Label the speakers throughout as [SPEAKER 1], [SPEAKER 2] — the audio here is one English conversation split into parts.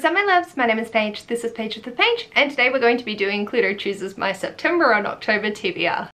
[SPEAKER 1] What's up my loves, my name is Paige, this is Paige with the Page, and today we're going to be doing Cluedo chooses my September and October TBR.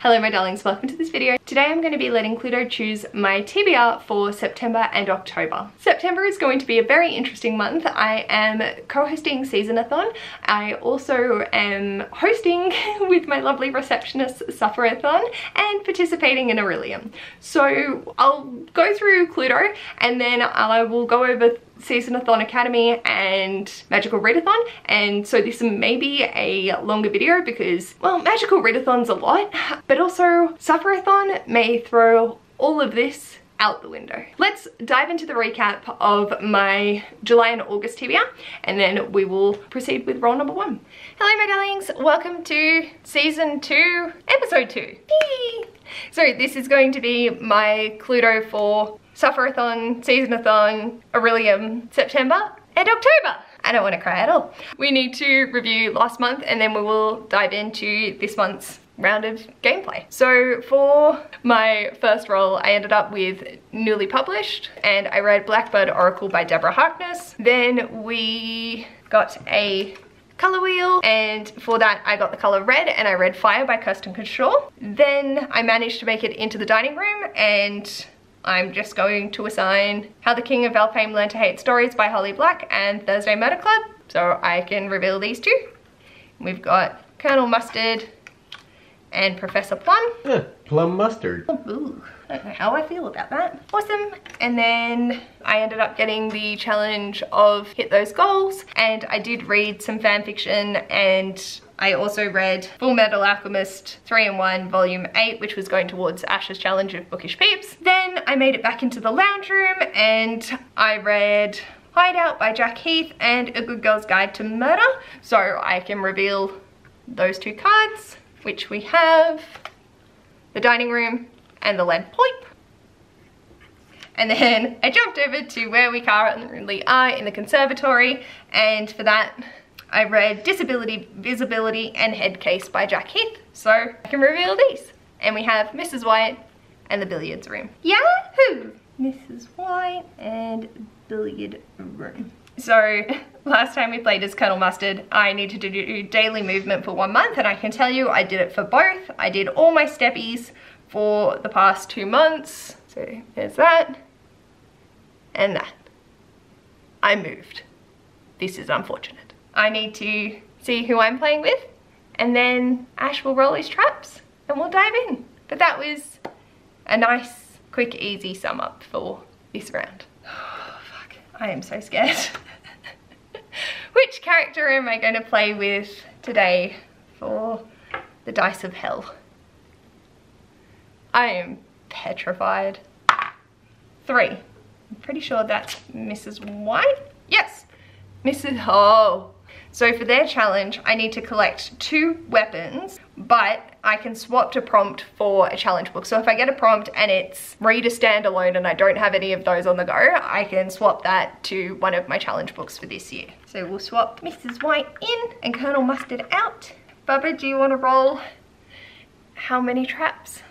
[SPEAKER 1] Hello my darlings, welcome to this video. Today I'm going to be letting Cluedo choose my TBR for September and October. September is going to be a very interesting month. I am co-hosting Seasonathon. I also am hosting with my lovely receptionist Seasonathon and participating in Orilium. So I'll go through Cluedo and then I will go over Seasonathon Academy and Magical Readathon, and so this may be a longer video because, well, Magical Readathon's a lot, but also Seasonathon may throw all of this out the window. Let's dive into the recap of my July and August TBR and then we will proceed with roll number 1. Hello my darlings, welcome to season 2, episode 2. Yay! So this is going to be my Cluedo for Seasonathon Orilium September and October. I don't want to cry at all. We need to review last month and then we will dive into this month's round of gameplay. So for my first roll, I ended up with newly published and I read Blackbird Oracle by Deborah Harkness. Then we got a color wheel, and for that I got the color red and I read Fire by Kirsten Shaw. Then I managed to make it into the dining room and I'm just going to assign How the King of Valfame Learned to Hate Stories by Holly Black and Thursday Murder Club, so I can reveal these two. We've got Colonel Mustard and Professor Plum.
[SPEAKER 2] Yeah, plum mustard.
[SPEAKER 1] Ooh, I don't know how I feel about that. Awesome. And then I ended up getting the challenge of Hit Those Goals, and I did read some fan fiction, and I also read Full Metal Alchemist 3-in-1 Volume 8, which was going towards Ash's challenge of Bookish Peeps. Then I made it back into the lounge room and I read Hideout by Jack Heath and A Good Girl's Guide to Murder, so I can reveal those two cards, which we have the dining room and the lead pipe. And then I jumped over to where we currently are in the conservatory, and for that I read Disability, Visibility and Head Case by Jack Heath, so I can reveal these. And we have Mrs. White and the billiards room. Yahoo! Mrs. White and billiard room. So last time we played as Colonel Mustard, I needed to do daily movement for 1 month, and I can tell you I did it for both. I did all my steppies for the past 2 months. So there's that and that. I moved. This is unfortunate. I need to see who I'm playing with, and then Ash will roll his traps and we'll dive in. But that was a nice, quick, easy sum up for this round. Oh, fuck. I am so scared. Which character am I going to play with today for the dice of hell? I am petrified. 3. I'm pretty sure that's Mrs. White. Yes, Mrs. Oh. So for their challenge, I need to collect 2 weapons, but I can swap to prompt for a challenge book. So if I get a prompt and it's read a standalone and I don't have any of those on the go, I can swap that to one of my challenge books for this year. So we'll swap Mrs. White in and Colonel Mustard out. Bubba, do you want to roll how many traps?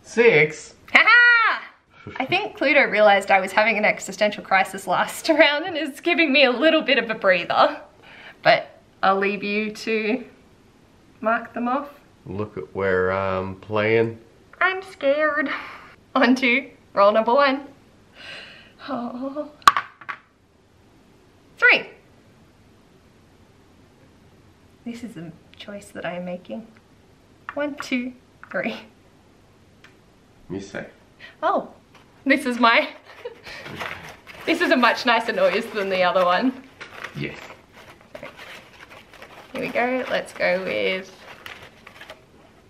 [SPEAKER 2] 6.
[SPEAKER 1] Haha! I think Cluedo realised I was having an existential crisis last round and is giving me a little bit of a breather. But I'll leave you to mark them off.
[SPEAKER 2] Look at where I'm playing.
[SPEAKER 1] I'm scared. On to roll number 1. Oh. 3. This is a choice that I am making. 1, 2, 3.
[SPEAKER 2] You say.
[SPEAKER 1] Oh. This is my, this is a much nicer noise than the other one.
[SPEAKER 2] Yes.
[SPEAKER 1] Okay. Here we go, let's go with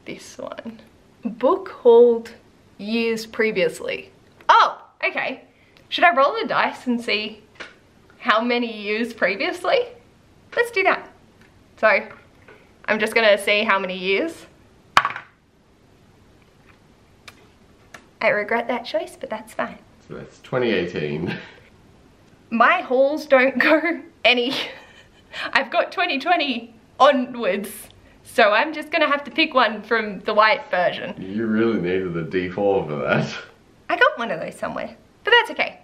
[SPEAKER 1] this one. Book hauled years previously. Oh, okay. Should I roll the dice and see how many years previously? Let's do that. So, I'm just gonna see how many years. I regret that choice, but that's fine.
[SPEAKER 2] So that's 2018.
[SPEAKER 1] my hauls don't go any, I've got 2020 onwards, so I'm just gonna have to pick one from the white version.
[SPEAKER 2] You really needed a D4 for that.
[SPEAKER 1] I got one of those somewhere, but that's okay.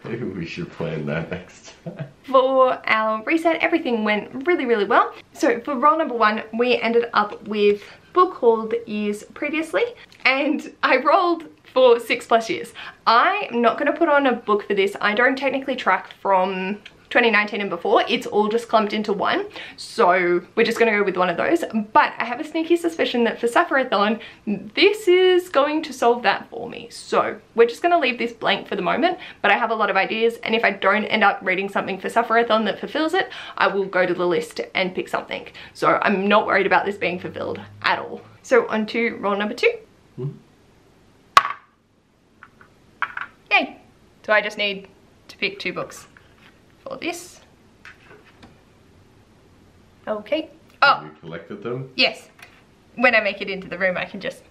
[SPEAKER 2] Maybe we should plan that next time.
[SPEAKER 1] For our reset, everything went really, really well. So for roll number 1, we ended up with book hauled years previously, and I rolled for 6+ years. I'm not going to put on a book for this. I don't technically track from 2019 and before. It's all just clumped into one, so we're just going to go with one of those. But I have a sneaky suspicion that for Seasonathon, this is going to solve that for me. So we're just going to leave this blank for the moment, but I have a lot of ideas, and if I don't end up reading something for Seasonathon that fulfills it, I will go to the list and pick something. So I'm not worried about this being fulfilled at all. So on to roll number 2. Yay! So I just need to pick 2 books for this. Okay. Oh!
[SPEAKER 2] Have you collected them?
[SPEAKER 1] Yes. When I make it into the room, I can just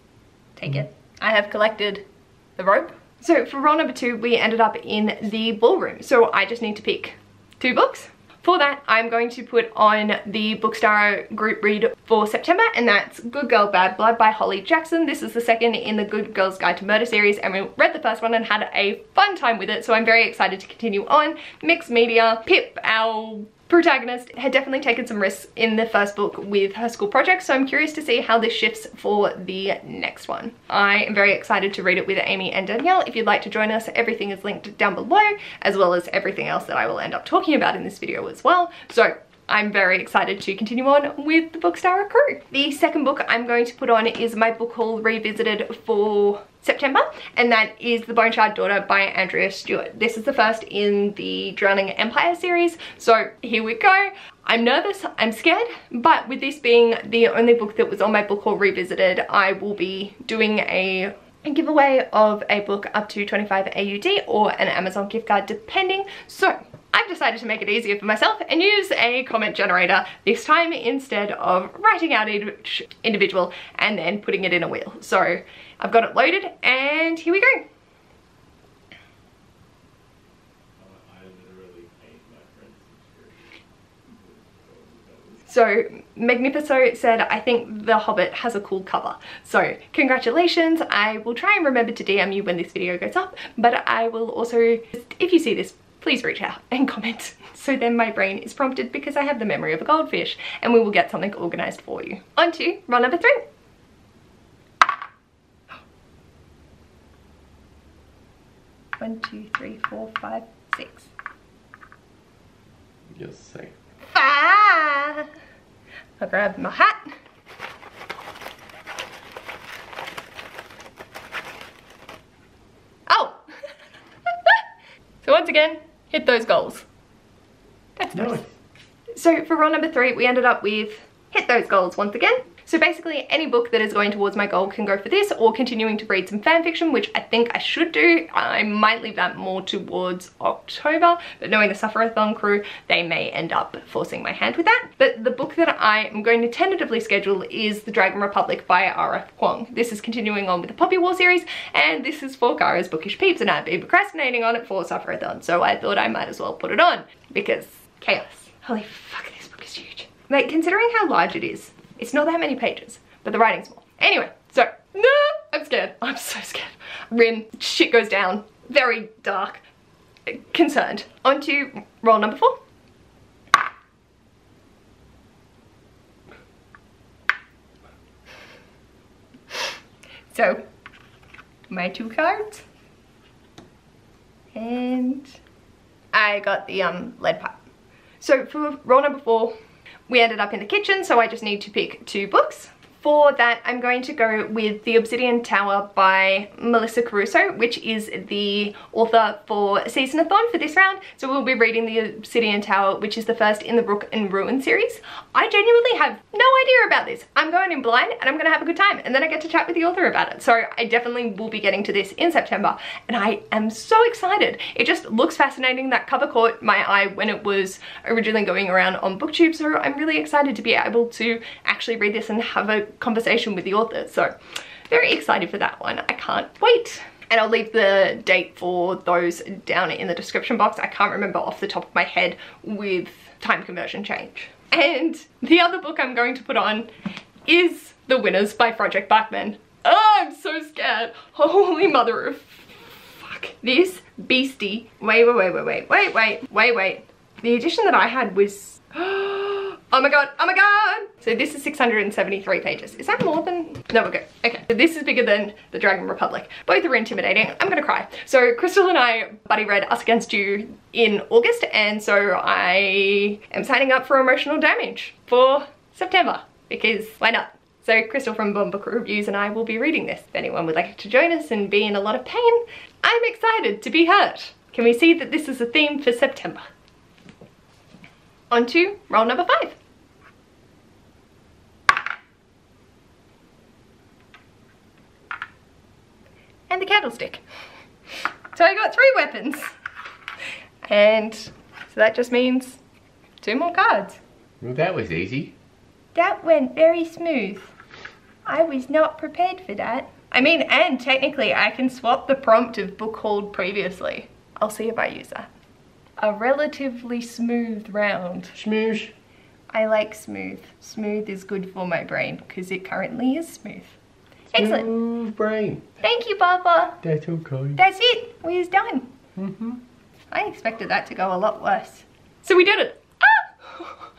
[SPEAKER 1] take it. I have collected the rope. So for roll number 2, we ended up in the ballroom. So I just need to pick 2 books. For that, I'm going to put on the BookStara group read for September, and that's Good Girl, Bad Blood by Holly Jackson. This is the second in the Good Girl's Guide to Murder series, and we read the first one and had a fun time with it, so I'm very excited to continue on. Mixed media. Pip, our protagonist, had definitely taken some risks in the first book with her school project, so I'm curious to see how this shifts for the next one. I am very excited to read it with Amy and Danielle. If you'd like to join us, everything is linked down below, as well as everything else that I will end up talking about in this video as well. So I'm very excited to continue on with the BookStara crew. The second book I'm going to put on is my book haul revisited for September, and that is The Bone Shard Daughter by Andrea Stewart. This is the first in the Drowning Empire series, so here we go. I'm nervous, I'm scared, but with this being the only book that was on my book haul revisited, I will be doing a giveaway of a book up to 25 AUD or an Amazon gift card depending. So I've decided to make it easier for myself and use a comment generator this time instead of writing out each individual and then putting it in a wheel. So I've got it loaded, and here we go. So Magnifico said, I think The Hobbit has a cool cover. So congratulations. I will try and remember to DM you when this video goes up, but I will also, if you see this, please reach out and comment. So then my brain is prompted, because I have the memory of a goldfish, and we will get something organized for you. On to roll number 3. 1, 2, 3, 4, 5, 6.
[SPEAKER 2] You're safe.
[SPEAKER 1] 5. I'll grab my hat. Oh! So once again, hit those goals. That's nice. So for roll number 3, we ended up with hit those goals once again. So basically any book that is going towards my goal can go for this, or continuing to read some fan fiction, which I think I should do. I might leave that more towards October, but knowing the Seasonathon crew, they may end up forcing my hand with that. But the book that I am going to tentatively schedule is The Dragon Republic by R.F. Kuang. This is continuing on with the Poppy War series, and this is for Kara's Bookish Peeps, and I've been procrastinating on it for Seasonathon, so I thought I might as well put it on, because chaos. Holy fuck, this book is huge. Like, considering how large it is, it's not that many pages, but the writing's small. Anyway, so, no, I'm scared. I'm so scared. Rin, shit goes down. Very dark. Concerned. On to roll number 4. So, my 2 cards. And I got the lead pipe. So for roll number 4, we ended up in the kitchen, so I just need to pick 2 books. For that, I'm going to go with The Obsidian Tower by Melissa Caruso, which is the author for Seasonathon for this round. So we'll be reading The Obsidian Tower, which is the first in the Brook and Ruin series. I genuinely have no idea about this. I'm going in blind and I'm gonna have a good time, and then I get to chat with the author about it. So I definitely will be getting to this in September, and I am so excited. It just looks fascinating. That cover caught my eye when it was originally going around on BookTube, so I'm really excited to be able to actually read this and have a conversation with the author. So very excited for that one. I can't wait. And I'll leave the date for those down in the description box. I can't remember off the top of my head with time conversion change. And the other book I'm going to put on is The Winners by Frederick Backman. Oh, I'm so scared. Holy mother of fuck. This beastie. Wait. The edition that I had was, oh my god. So this is 673 pages. Is that more than, no, we're good. Okay, so this is bigger than the Dragon Republic. Both are intimidating. I'm gonna cry. So Crystal and I buddy read Us Against You in August, and so I am signing up for emotional damage for September, because why not? So Crystal from Bomb Book Reviews and I will be reading this. If anyone would like to join us and be in a lot of pain, I'm excited to be hurt. Can we see that this is a theme for September? On to roll number 5. And the candlestick. So I got 3 weapons. And so that just means 2 more cards.
[SPEAKER 2] Well, that was easy.
[SPEAKER 1] That went very smooth. I was not prepared for that. I mean, and technically I can swap the prompt of book hauled previously. I'll see if I use that. A relatively smooth round.
[SPEAKER 2] Smoosh.
[SPEAKER 1] I like smooth. Smooth is good for my brain because it currently is smooth. Excellent.
[SPEAKER 2] Smooth brain.
[SPEAKER 1] Thank you, Papa.
[SPEAKER 2] That's okay.
[SPEAKER 1] That's it. We're done. I expected that to go a lot worse. So we did it. Ah!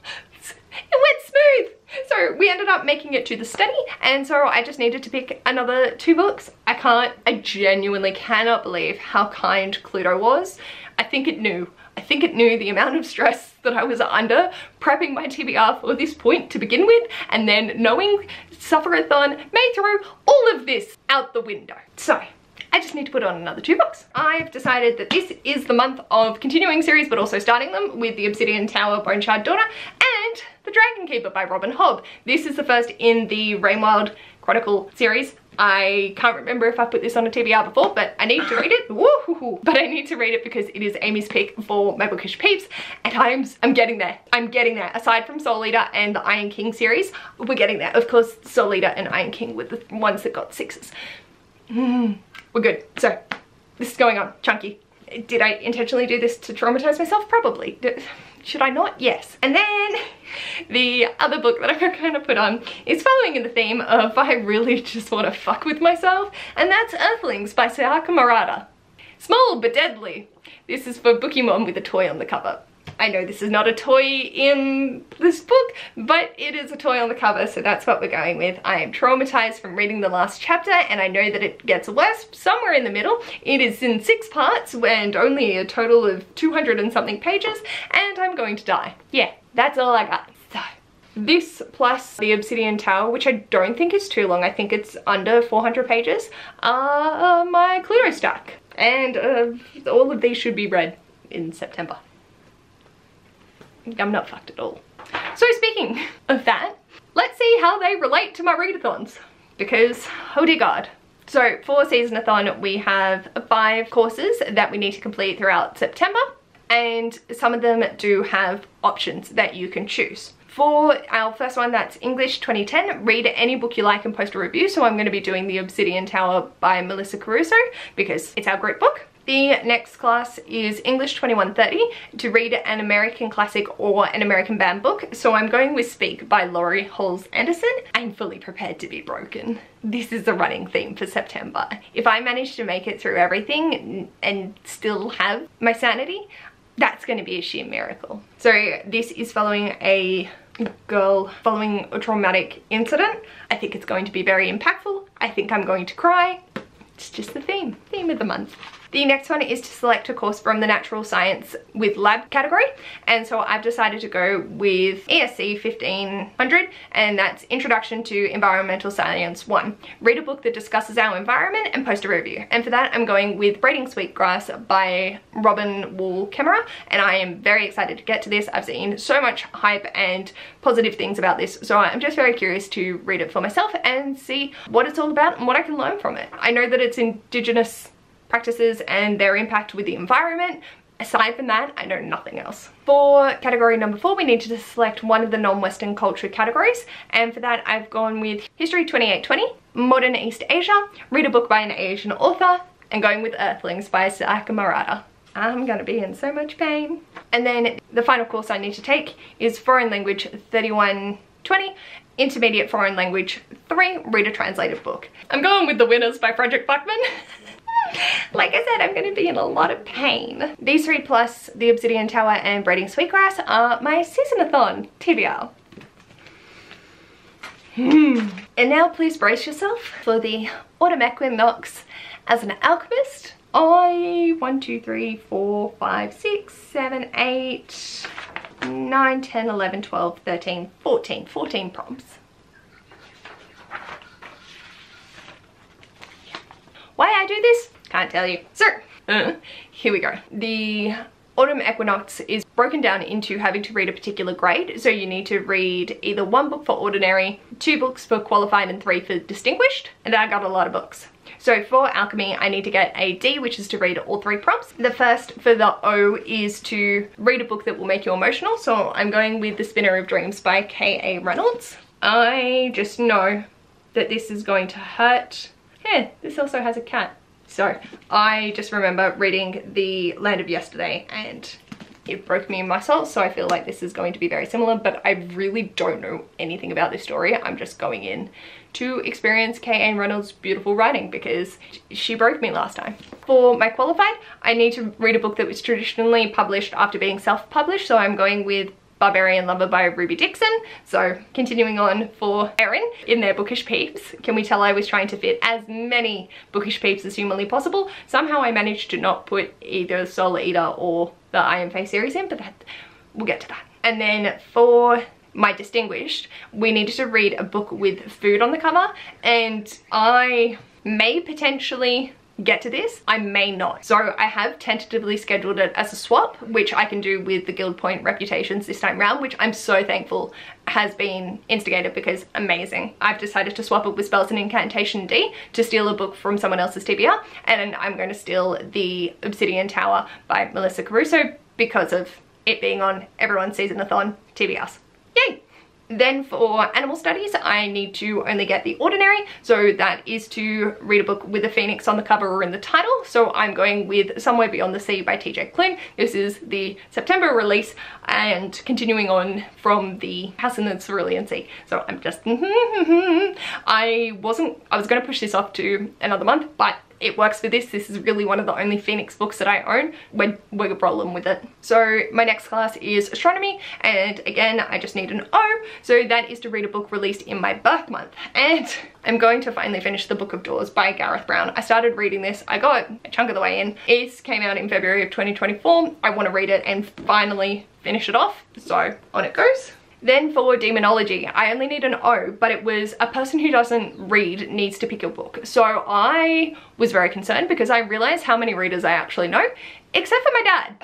[SPEAKER 1] It went smooth. So we ended up making it to the study, and so I just needed to pick another 2 books. I genuinely cannot believe how kind Cluedo was. I think it knew the amount of stress that I was under prepping my TBR for this point to begin with, and then knowing Suffer-a-thon may throw all of this out the window. So I just need to put on another 2 books. I've decided that this is the month of continuing series, but also starting them with The Obsidian Tower, Bone Shard Daughter, and The Dragon Keeper by Robin Hobb. This is the first in the Rainwild Chronicle series. I can't remember if I put this on a TBR before, but I need to read it. Woo-hoo-hoo. But I need to read it because it is Amy's pick for my bookish peeps, and I'm getting there. I'm getting there. Aside from Soul Eater and the Iron King series, we're getting there. Of course, Soul Eater and Iron King were the ones that got 6s. We're good. So this is going on. Chunky. Did I intentionally do this to traumatize myself? Probably. Should I not? Yes. And then the other book that I'm going to put on is following in the theme of I really just want to fuck with myself, and that's Earthlings by Sayaka Murata. Small but deadly. This is for Bookymom with a toy on the cover. I know this is not a toy in this book, but it is a toy on the cover, so that's what we're going with. I am traumatized from reading the last chapter, and I know that it gets worse somewhere in the middle. It is in 6 parts and only a total of 200 and something pages, and I'm going to die. Yeah, that's all I got. So this plus The Obsidian Tower, which I don't think is too long, I think it's under 400 pages, are my Cluedo stack. And all of these should be read in September. I'm not fucked at all. So speaking of that, let's see how they relate to my readathons, because oh dear god. So for Seasonathon we have 5 courses that we need to complete throughout September, and some of them do have options that you can choose. For our first one, that's English 2010, read any book you like and post a review. So I'm going to be doing The Obsidian Tower by Melissa Caruso because it's our group book. The next class is English 2130, to read an American classic or an American banned book. So I'm going with Speak by Laurie Halls Anderson. I'm fully prepared to be broken. This is a running theme for September. If I manage to make it through everything and still have my sanity, that's going to be a sheer miracle. So this is following a girl following a traumatic incident. I think it's going to be very impactful. I think I'm going to cry. It's just the theme of the month. The next one is to select a course from the Natural Science with Lab category, and so I've decided to go with ESC 1500, and that's Introduction to Environmental Science 1. Read a book that discusses our environment and post a review. And for that I'm going with Braiding Sweetgrass by Robin Wall Kemmerer, and I am very excited to get to this. I've seen so much hype and positive things about this, so I'm just very curious to read it for myself and see what it's all about and what I can learn from it. I know that it's Indigenous practices and their impact with the environment. Aside from that, I know nothing else. For category number 4, we need to select one of the non-Western culture categories, and for that I've gone with History 2820, Modern East Asia, read a book by an Asian author, and going with Earthlings by Sakamurata. I'm gonna be in so much pain. And then the final course I need to take is Foreign Language 3120, Intermediate Foreign Language 3, Reader Translated Book. I'm going with The Winners by Frederick Buckman. Like I said, I'm going to be in a lot of pain. These three plus The Obsidian Tower and Braiding Sweetgrass are my Seasonathon TBR. And now please brace yourself for the autumn equinox as an alchemist. 1, 2, 3, 4, 5, 6, 7, 8, 9, 10, 11, 12, 13, 14 prompts. Why I do this? Can't tell you. So, here we go. The autumn equinox is broken down into having to read a particular grade. So you need to read either 1 book for ordinary, 2 books for qualified, and 3 for distinguished. And I got a lot of books. So for alchemy, I need to get a D, which is to read all 3 prompts. The first for the O is to read a book that will make you emotional. So I'm going with The Spinner of Dreams by K.A. Reynolds. I just know that this is going to hurt. Yeah, this also has a cat. So I just remember reading The Land of Yesterday and it broke me in my soul, so I feel like this is going to be very similar, but I really don't know anything about this story. I'm just going in to experience K.A. Reynolds' beautiful writing because she broke me last time. For my qualified, I need to read a book that was traditionally published after being self-published, so I'm going with Barbarian Lover by Ruby Dixon. So continuing on for Erin in their bookish peeps. Can we tell I was trying to fit as many bookish peeps as humanly possible? Somehow I managed to not put either Soul Eater or the I Am Fae series in, but we'll get to that. And then for my distinguished, we needed to read a book with food on the cover, and I may potentially get to this, I may not. So I have tentatively scheduled it as a swap, which I can do with the Guild Point Reputations this time round, which I'm so thankful has been instigated because amazing. I've decided to swap it with Spells and Incantation D to steal a book from someone else's TBR, and I'm going to steal The Obsidian Tower by Melissa Caruso because of it being on everyone's Seasonathon TBRs. Yay! Then for animal studies, I need to only get the ordinary, so that is to read a book with a phoenix on the cover or in the title. So I'm going with Somewhere Beyond the Sea by TJ Klune. This is the September release and continuing on from the House in the Cerulean Sea. So I'm just I was going to push this off to another month, but it works for this. This is really one of the only Phoenix books that I own. We're rolling with it. So my next class is astronomy, and again I just need an O, so that is to read a book released in my birth month. And I'm going to finally finish The Book of Doors by Gareth Brown. I started reading this, I got a chunk of the way in. It came out in February of 2024. I want to read it and finally finish it off, so on it goes. Then for demonology, I only need an O, but it was a person who doesn't read needs to pick a book. So I was very concerned because I realized how many readers I actually know, except for my dad.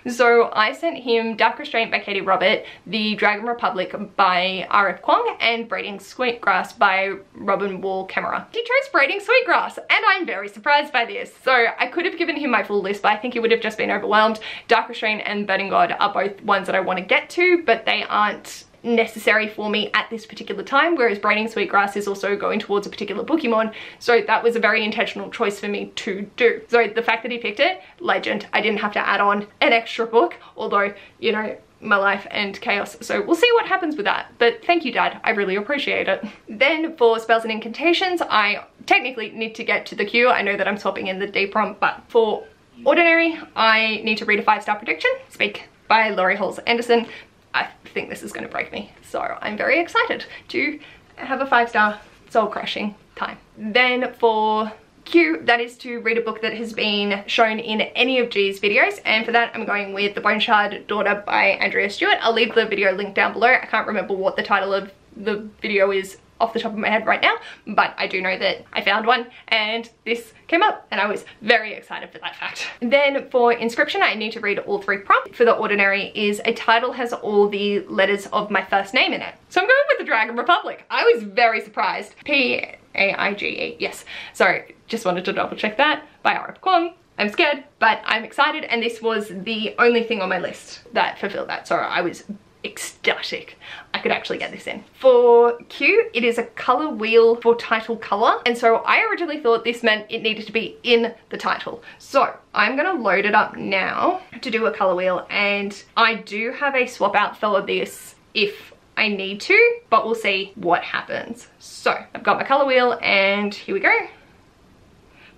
[SPEAKER 1] So I sent him Dark Restraint by Katie Robert, The Dragon Republic by R.F. Kuang, and Braiding Sweetgrass by Robin Wall Camera. He chose Braiding Sweetgrass, and I'm very surprised by this. So I could have given him my full list, but I think he would have just been overwhelmed. Dark Restraint and Burning God are both ones that I want to get to, but they aren't necessary for me at this particular time, whereas Braiding Sweetgrass is also going towards a particular Pokemon, so that was a very intentional choice for me to do. So the fact that he picked it, legend. I didn't have to add on an extra book, although, you know, my life and chaos, so we'll see what happens with that. But thank you, Dad, I really appreciate it. Then for Spells and Incantations, I technically need to get to the queue. I know that I'm swapping in the D prompt, but for ordinary, I need to read a 5-star prediction, Speak by Laurie Halls Anderson. I think this is going to break me, so I'm very excited to have a 5-star soul-crushing time. Then for Q, that is to read a book that has been shown in any of G's videos, and for that I'm going with The Bone Shard Daughter by Andrea Stewart. I'll leave the video link down below. I can't remember what the title of the video is off the top of my head right now, but I do know that I found one and this came up and I was very excited for that fact. Then for Inscription, I need to read all 3 prompts. For the ordinary is a title has all the letters of my first name in it. So I'm going with The Dragon Republic. I was very surprised. P-A-I-G-E, yes. Sorry, just wanted to double check that, by R.F. Kuang. I'm scared, but I'm excited, and this was the only thing on my list that fulfilled that. So I was ecstatic I could actually get this in. For Q, it is a color wheel for title color, and so I originally thought this meant it needed to be in the title. So I'm gonna load it up now to do a color wheel, and I do have a swap out for this if I need to, but we'll see what happens. So I've got my color wheel, and here we go.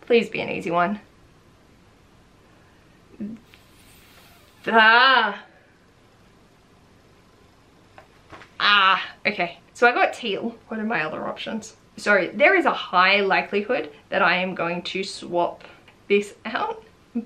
[SPEAKER 1] Please be an easy one. Okay, so I got teal. What are my other options? So there is a high likelihood that I am going to swap this out,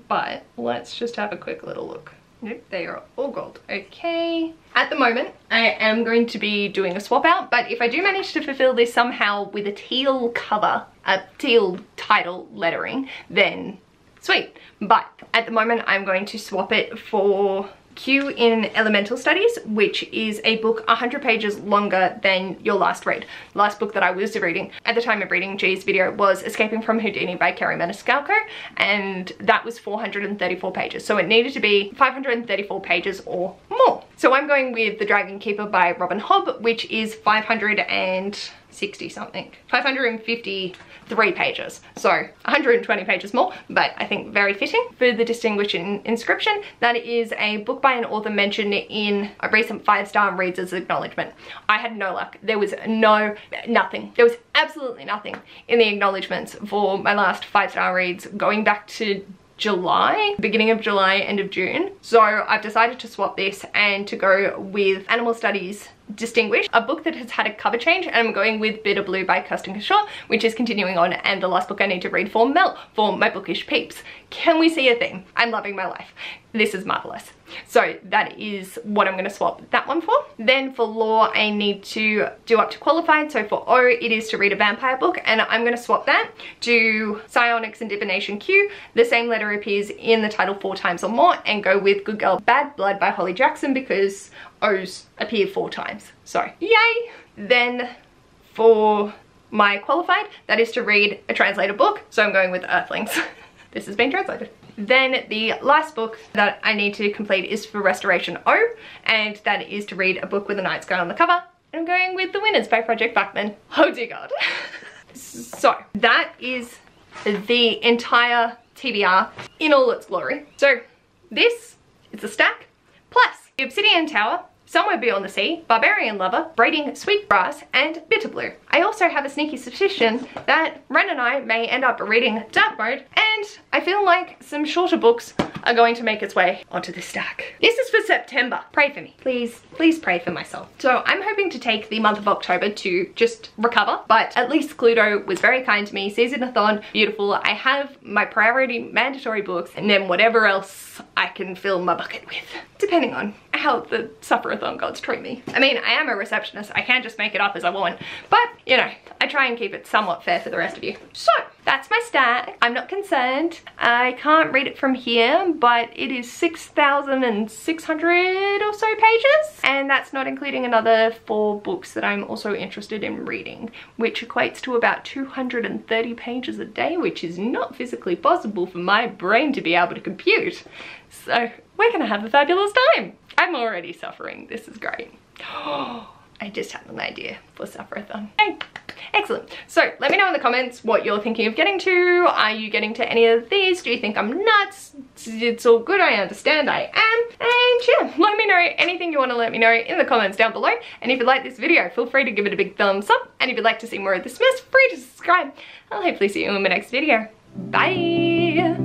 [SPEAKER 1] but let's just have a quick little look. Nope, they are all gold. Okay. At the moment, I am going to be doing a swap out, but if I do manage to fulfill this somehow with a teal cover, a teal title lettering, then sweet. But at the moment, I'm going to swap it for Q in Elemental Studies, which is a book 100 pages longer than your last read. The last book that I was reading at the time of reading G's video was Escaping from Houdini by Kerry Maniscalco, and that was 434 pages. So it needed to be 534 pages or more. So I'm going with The Dragon Keeper by Robin Hobb, which is 560 something. 553 pages. So 120 pages more, but I think very fitting. For The Distinguishing Inscription, that is a book by an author mentioned in a recent 5-star reader's acknowledgement. I had no luck. There was nothing. There was absolutely nothing in the acknowledgements for my last 5-star reads going back to July, beginning of July, end of June. So I've decided to swap this and to go with Animal Studies Distinguished, a book that has had a cover change, and I'm going with Bitter Blue by Kirsten Shaw, which is continuing on, and the last book I need to read for Mel, for my bookish peeps. Can we see a theme? I'm loving my life. This is marvelous. So that is what I'm going to swap that one for. Then for Law, I need to do up to qualified. So for O, it is to read a vampire book, and I'm going to swap that to Psionics and Divination Q. The same letter appears in the title 4 times or more, and go with Good Girl Bad Blood by Holly Jackson because O's appear 4 times. So yay! Then for my qualified, that is to read a translated book. So I'm going with Earthlings. This has been translated. Then the last book that I need to complete is for Restoration O, and that is to read a book with a night sky on the cover. And I'm going with The Winners by Project Bachman. Oh dear God. So that is the entire TBR in all its glory. So this is a stack, plus the Obsidian Tower, Somewhere Beyond the Sea, Barbarian Lover, Braiding Sweetgrass, and Bitter Blue. I also have a sneaky suspicion that Ren and I may end up reading Dark Mode, and I feel like some shorter books are going to make its way onto this stack. This is for September. Pray for me. Please, please pray for myself. So I'm hoping to take the month of October to just recover, but at least Cluedo was very kind to me. Seasonathon, beautiful. I have my priority mandatory books, and then whatever else I can fill my bucket with, depending on how the Suffer-a-thon gods treat me. I mean, I am a receptionist. I can't just make it up as I want, but you know, I try and keep it somewhat fair for the rest of you. So that's my stack. I'm not concerned. I can't read it from here, but it is 6,600 or so pages, and that's not including another 4 books that I'm also interested in reading, which equates to about 230 pages a day, which is not physically possible for my brain to be able to compute. So we're gonna have a fabulous time. I'm already suffering. This is great. I just had an idea for Suffer-a-thon. Okay. Excellent. So let me know in the comments what you're thinking of getting to. Are you getting to any of these? Do you think I'm nuts? It's all good. I understand I am. And yeah, let me know anything you want to let me know in the comments down below. And if you like this video, feel free to give it a big thumbs up. And if you'd like to see more of this mess, free to subscribe. I'll hopefully see you in my next video. Bye.